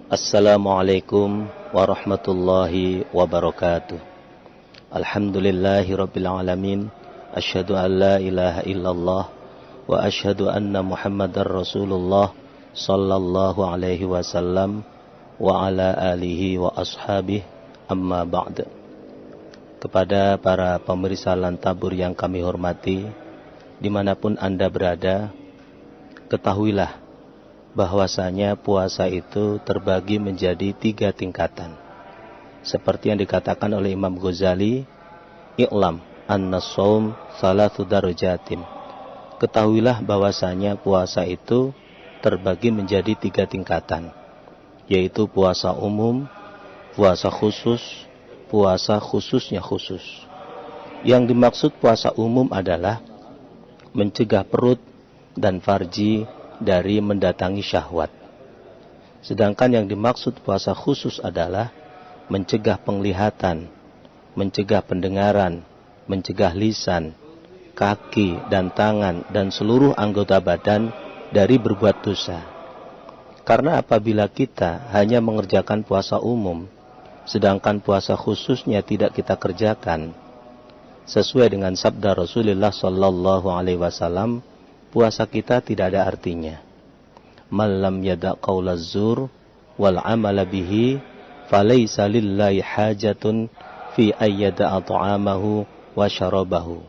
Assalamualaikum warahmatullahi wabarakatuh. Alhamdulillahi rabbil alamin. Asyhadu an la ilaha illallah wa asyhadu anna Muhammadar Rasulullah sallallahu alaihi wasallam wa ala alihi wa ashabihi, amma ba'd. Kepada para pemirsa Lantabur yang kami hormati, dimanapun Anda berada, ketahuilah bahwasanya puasa itu terbagi menjadi 3 tingkatan. Seperti yang dikatakan oleh Imam Ghazali, "I'lam annas-shaum salatsu darajatin." Ketahuilah bahwasanya puasa itu terbagi menjadi 3 tingkatan, yaitu puasa umum, puasa khusus, puasa khususnya khusus. Yang dimaksud puasa umum adalah mencegah perut dan farji dari mendatangi syahwat. Sedangkan yang dimaksud puasa khusus adalah mencegah penglihatan, mencegah pendengaran, mencegah lisan, kaki dan tangan dan seluruh anggota badan dari berbuat dosa. Karena apabila kita hanya mengerjakan puasa umum, sedangkan puasa khususnya tidak kita kerjakan, sesuai dengan sabda Rasulullah sallallahu alaihi wasallam, puasa kita tidak ada artinya. Man lam yada' qaulaz zur wal amala bihi falaysa lillahi hajatun fi ayyada'a ta'amahu wa syarabahu.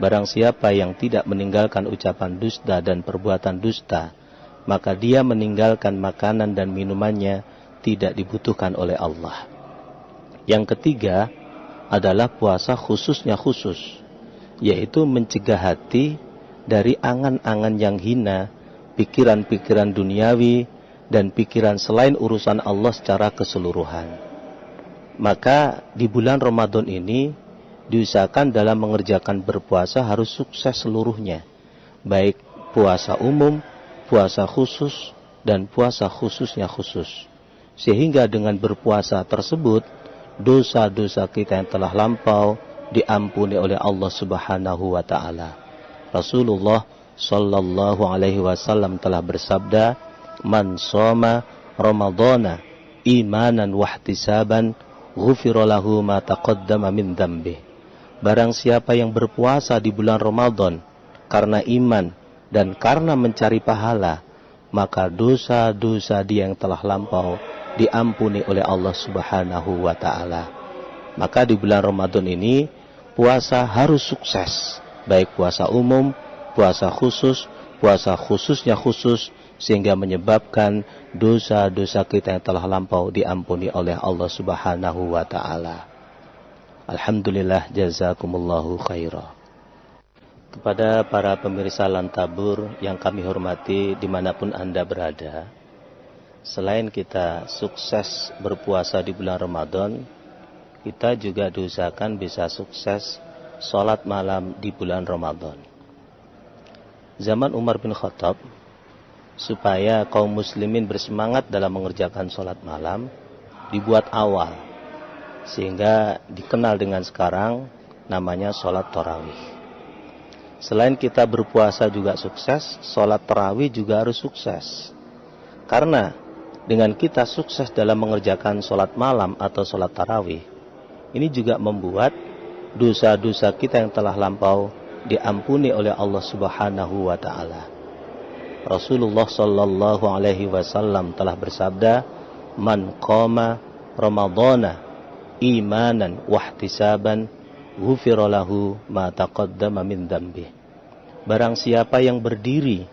Barang siapa yang tidak meninggalkan ucapan dusta dan perbuatan dusta, maka dia meninggalkan makanan dan minumannya tidak dibutuhkan oleh Allah. Yang ketiga adalah puasa khususnya khusus, yaitu mencegah hati dari angan-angan yang hina, pikiran-pikiran duniawi, dan pikiran selain urusan Allah secara keseluruhan. Maka di bulan Ramadan ini diusahakan dalam mengerjakan berpuasa harus sukses seluruhnya, baik puasa umum, puasa khusus, dan puasa khususnya khusus. Sehingga dengan berpuasa tersebut, dosa-dosa kita yang telah lampau diampuni oleh Allah Subhanahu wa ta'ala. Rasulullah sallallahu alaihi wasallam telah bersabda, "Man shoma Ramadhana imanan wahtisaban, ghufira lahu ma taqaddama min dzambi." Barang siapa yang berpuasa di bulan Ramadan karena iman dan karena mencari pahala, maka dosa-dosa dia yang telah lampau diampuni oleh Allah Subhanahu wa ta'ala. Maka di bulan Ramadan ini puasa harus sukses, baik puasa umum, puasa khusus, puasa khususnya khusus, sehingga menyebabkan dosa-dosa kita yang telah lampau diampuni oleh Allah Subhanahu wa ta'ala. Alhamdulillah, jazakumullahu khairah. Kepada para pemirsa Lantabur yang kami hormati dimanapun Anda berada, selain kita sukses berpuasa di bulan Ramadan, kita juga diusahakan bisa sukses sholat malam di bulan Ramadan. Zaman Umar bin Khattab, supaya kaum muslimin bersemangat dalam mengerjakan sholat malam, dibuat awal, sehingga dikenal dengan sekarang namanya sholat tarawih. Selain kita berpuasa juga sukses, sholat tarawih juga harus sukses. Karena dengan kita sukses dalam mengerjakan sholat malam atau sholat tarawih, ini juga membuat dosa-dosa kita yang telah lampau diampuni oleh Allah Subhanahu wa ta'ala. Rasulullah sallallahu alaihi wasallam telah bersabda, "Man qama Ramadhana imanan wahtisaban, ghufira lahu ma taqaddama min dzambi." Barang siapa yang berdiri,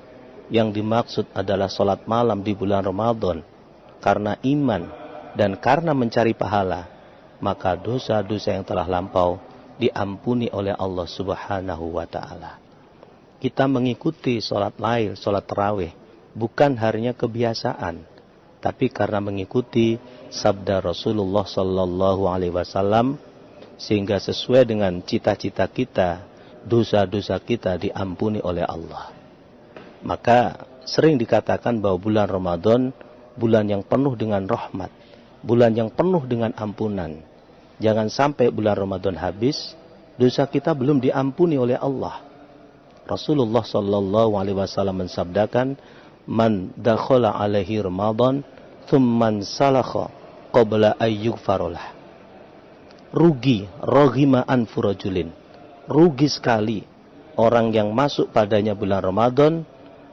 yang dimaksud adalah salat malam di bulan Ramadan karena iman dan karena mencari pahala, maka dosa-dosa yang telah lampau diampuni oleh Allah Subhanahu wa ta'ala. Kita mengikuti sholat lail, sholat tarawih, bukan hanya kebiasaan, tapi karena mengikuti sabda Rasulullah sallallahu alaihi wasallam, sehingga sesuai dengan cita-cita kita, dosa-dosa kita diampuni oleh Allah. Maka sering dikatakan bahwa bulan Ramadan bulan yang penuh dengan rahmat, bulan yang penuh dengan ampunan. Jangan sampai bulan Ramadan habis, dosa kita belum diampuni oleh Allah. Rasulullah sallallahu alaihi wasallam mensabdakan, "Man dakhala alaihi Ramadan thumman salakha qabla ayyughfarolah. Rugi, roghima anfu rajulin. Rugi sekali orang yang masuk padanya bulan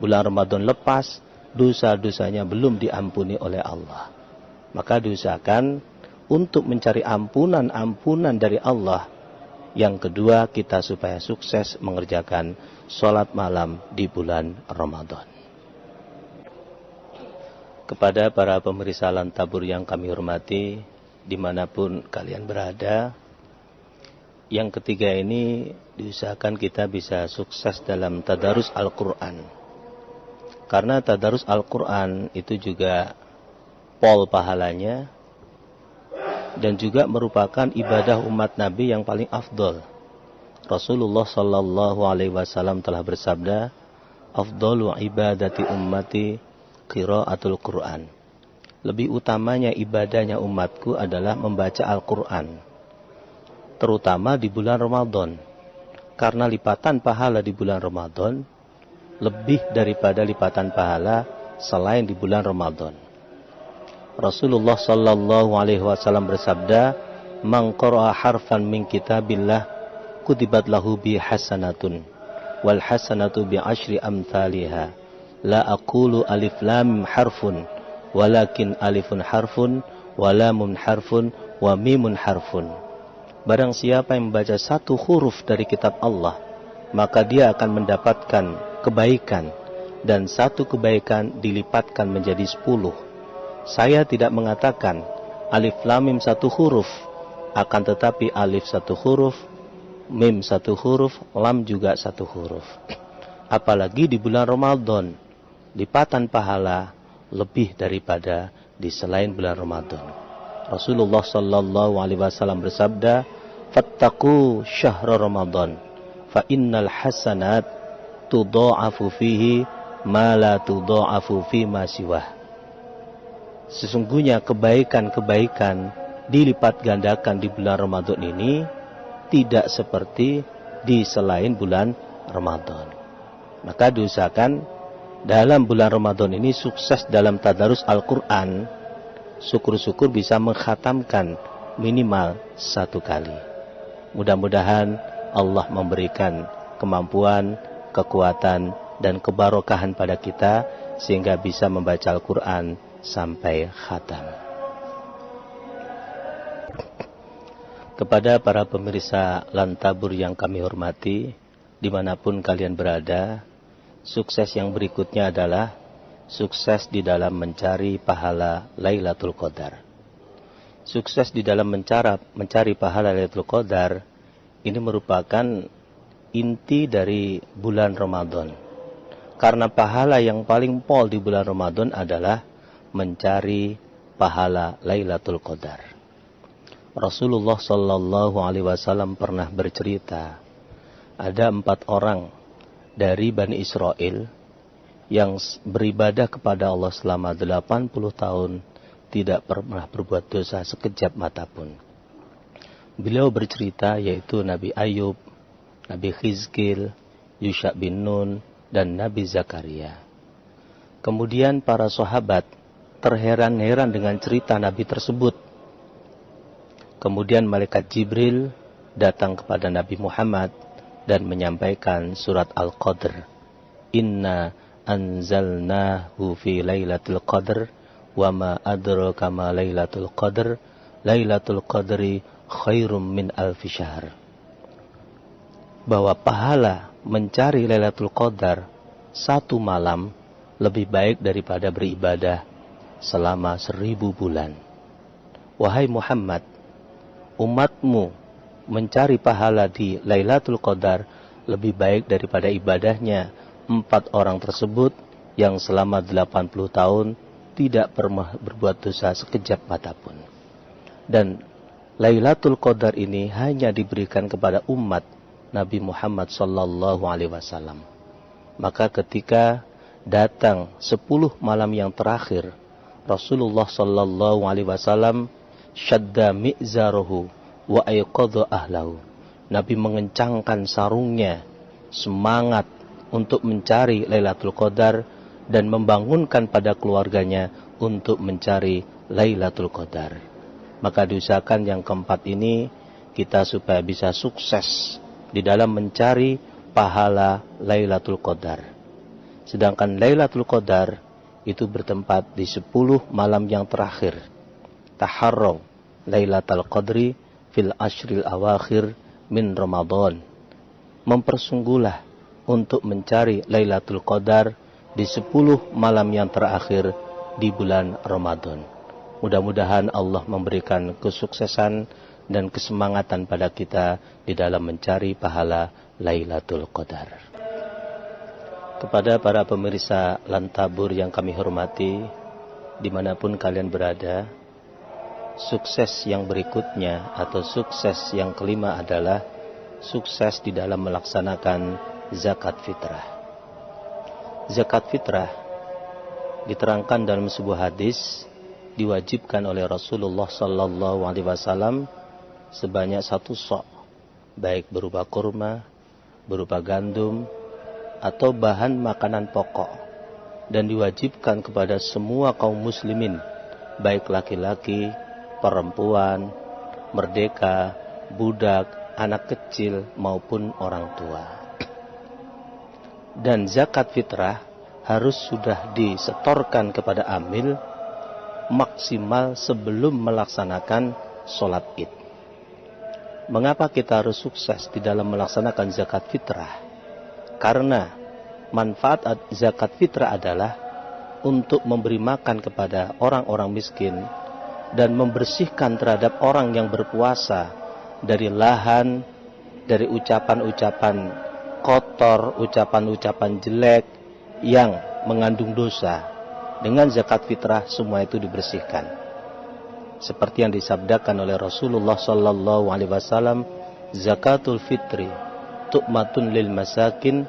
Ramadan lepas, dosa-dosanya belum diampuni oleh Allah. Maka diusahakan untuk mencari ampunan dari Allah. Yang kedua, kita supaya sukses mengerjakan sholat malam di bulan Ramadan. Kepada para pemirsa Lantabur yang kami hormati, dimanapun kalian berada, yang ketiga ini diusahakan kita bisa sukses dalam tadarus Al-Quran. Karena tadarus Al-Quran itu juga pol pahalanya dan juga merupakan ibadah umat Nabi yang paling afdol. Rasulullah sallallahu alaihi wasallam telah bersabda, "Afdalu ibadati ummati qiraatul Qur'an." Lebih utamanya ibadahnya umatku adalah membaca Al-Quran, terutama di bulan Ramadan. Karena lipatan pahala di bulan Ramadan lebih daripada lipatan pahala selain di bulan Ramadan. Rasulullah sallallahu alaihi wasallam bersabda, "Man qara'a harfan min kitabillah kutibat lahu bi hasanatun wal hasanatu bi asyri amthaliha. La aqulu alif lam harfun walakin alifun harfun wa lamun harfun wa mimun harfun." Barang siapa yang membaca satu huruf dari kitab Allah, maka dia akan mendapatkan kebaikan, dan satu kebaikan dilipatkan menjadi 10. Saya tidak mengatakan alif lam mim satu huruf, akan tetapi alif satu huruf, mim satu huruf, lam juga satu huruf. Apalagi di bulan Ramadan, lipatan pahala lebih daripada di selain bulan Ramadan. Rasulullah sallallahu alaihi wasallam bersabda, "Fattaqu syahra Ramadan, fa innal hasanat tudha'afu fihi ma la tudha'afu fi ma siwah." Sesungguhnya kebaikan-kebaikan dilipat gandakan di bulan Ramadan ini tidak seperti di selain bulan Ramadan. Maka diusahakan dalam bulan Ramadan ini sukses dalam tadarus Al-Quran. Syukur-syukur bisa mengkhatamkan minimal 1 kali. Mudah-mudahan Allah memberikan kemampuan, kekuatan, dan kebarokahan pada kita sehingga bisa membaca Al-Quran sampai khatam. Kepada para pemirsa Lantabur yang kami hormati, dimanapun kalian berada, sukses yang berikutnya adalah sukses di dalam mencari pahala Lailatul Qadar. Sukses di dalam mencari pahala Lailatul Qadar ini merupakan inti dari bulan Ramadan. Karena pahala yang paling pol di bulan Ramadan adalah mencari pahala Lailatul Qadar. Rasulullah sallallahu alaihi wasallam pernah bercerita, ada 4 orang dari Bani Israel yang beribadah kepada Allah selama 80 tahun, tidak pernah berbuat dosa sekejap mata pun. Beliau bercerita yaitu Nabi Ayub, Nabi Khizkil, Yusha bin Nun, dan Nabi Zakaria. Kemudian para sahabat terheran-heran dengan cerita Nabi tersebut. Kemudian malaikat Jibril datang kepada Nabi Muhammad dan menyampaikan surat Al-Qadr. Inna anzalnahu fi lailatul qadr wa ma adraka ma lailatul qadr. Lailatul qadri khairum min alfi syahr. Bahwa pahala mencari Lailatul Qadar 1 malam lebih baik daripada beribadah selama 1000 bulan. Wahai Muhammad, umatmu mencari pahala di Lailatul Qadar lebih baik daripada ibadahnya 4 orang tersebut yang selama 80 tahun tidak pernah berbuat dosa sekejap mata pun. Dan Lailatul Qadar ini hanya diberikan kepada umat Nabi Muhammad sallallahu alaihi wasallam. Maka ketika datang 10 malam yang terakhir, Rasulullah sallallahu alaihi wasallam syadda mi'zaruhu wa ayqadha ahlahu. Nabi mengencangkan sarungnya, semangat untuk mencari Lailatul Qadar dan membangunkan pada keluarganya untuk mencari Lailatul Qadar. Maka diusahakan yang keempat ini kita supaya bisa sukses di dalam mencari pahala Lailatul Qadar. Sedangkan Lailatul Qadar itu bertempat di 10 malam yang terakhir. Taharraw Lailatul Qadri fil ashril awakhir min Ramadan. Mempersungguhlah untuk mencari Lailatul Qadar di 10 malam yang terakhir di bulan Ramadan. Mudah-mudahan Allah memberikan kesuksesan dan kesemangatan pada kita di dalam mencari pahala Lailatul Qadar. Kepada para pemirsa Lantabur yang kami hormati, dimanapun kalian berada, sukses yang berikutnya atau sukses yang kelima adalah sukses di dalam melaksanakan zakat fitrah. Zakat fitrah diterangkan dalam sebuah hadis diwajibkan oleh Rasulullah sallallahu alaihi wasallam sebanyak 1 sok, baik berupa kurma, berupa gandum atau bahan makanan pokok, dan diwajibkan kepada semua kaum muslimin, baik laki-laki, perempuan, merdeka, budak, anak kecil maupun orang tua. Dan zakat fitrah harus sudah disetorkan kepada amil maksimal sebelum melaksanakan sholat id. Mengapa kita harus sukses di dalam melaksanakan zakat fitrah? Karena manfaat zakat fitrah adalah untuk memberi makan kepada orang-orang miskin dan membersihkan terhadap orang yang berpuasa dari lahan, dari ucapan-ucapan kotor, ucapan-ucapan jelek yang mengandung dosa. Dengan zakat fitrah semua itu dibersihkan. Seperti yang disabdakan oleh Rasulullah sallallahu alaihi wasallam, zakatul fitri tu'matun lil masakin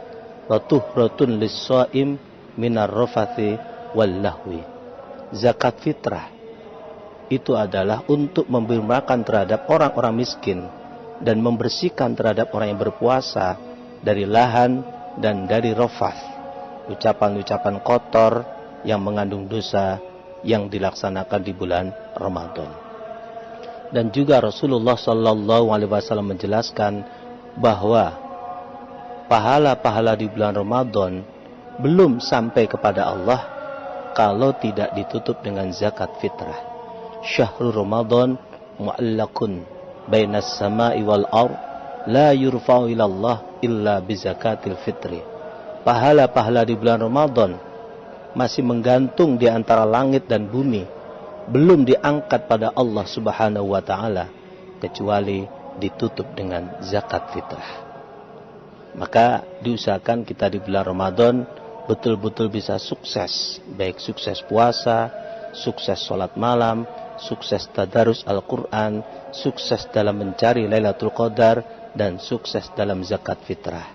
wa tuhratun lis-shaim minar rafathi wal lahwi. Zakat fitrah itu adalah untuk memberi makan terhadap orang-orang miskin dan membersihkan terhadap orang yang berpuasa dari lahan dan dari rafath, ucapan-ucapan kotor yang mengandung dosa yang dilaksanakan di bulan Ramadan. Dan juga Rasulullah sallallahu alaihi wasallam menjelaskan bahwa pahala-pahala di bulan Ramadan belum sampai kepada Allah kalau tidak ditutup dengan zakat fitrah. Syahrul Ramadan mu'allakun bainas sama'i wal ardh la yurfa'u ila Allah illa bi zakatil fitri. Pahala-pahala di bulan Ramadan masih menggantung di antara langit dan bumi, belum diangkat pada Allah Subhanahu wa taala kecuali ditutup dengan zakat fitrah. Maka diusahakan kita di bulan Ramadan betul-betul bisa sukses, baik sukses puasa, sukses sholat malam, sukses tadarus Al-Quran, sukses dalam mencari Lailatul Qadar, dan sukses dalam zakat fitrah.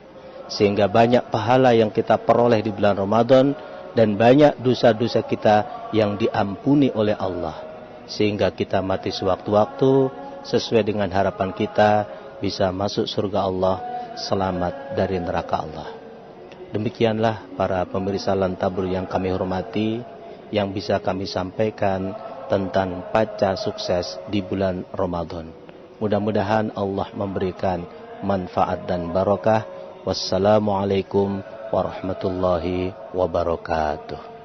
Sehingga banyak pahala yang kita peroleh di bulan Ramadan dan banyak dosa-dosa kita yang diampuni oleh Allah. Sehingga kita mati sewaktu-waktu sesuai dengan harapan kita bisa masuk surga Allah, selamat dari neraka Allah. Demikianlah para pemirsa Lantabur yang kami hormati, yang bisa kami sampaikan tentang paca sukses di bulan Ramadan. Mudah-mudahan Allah memberikan manfaat dan barakah. Wassalamualaikum warahmatullahi wabarakatuh.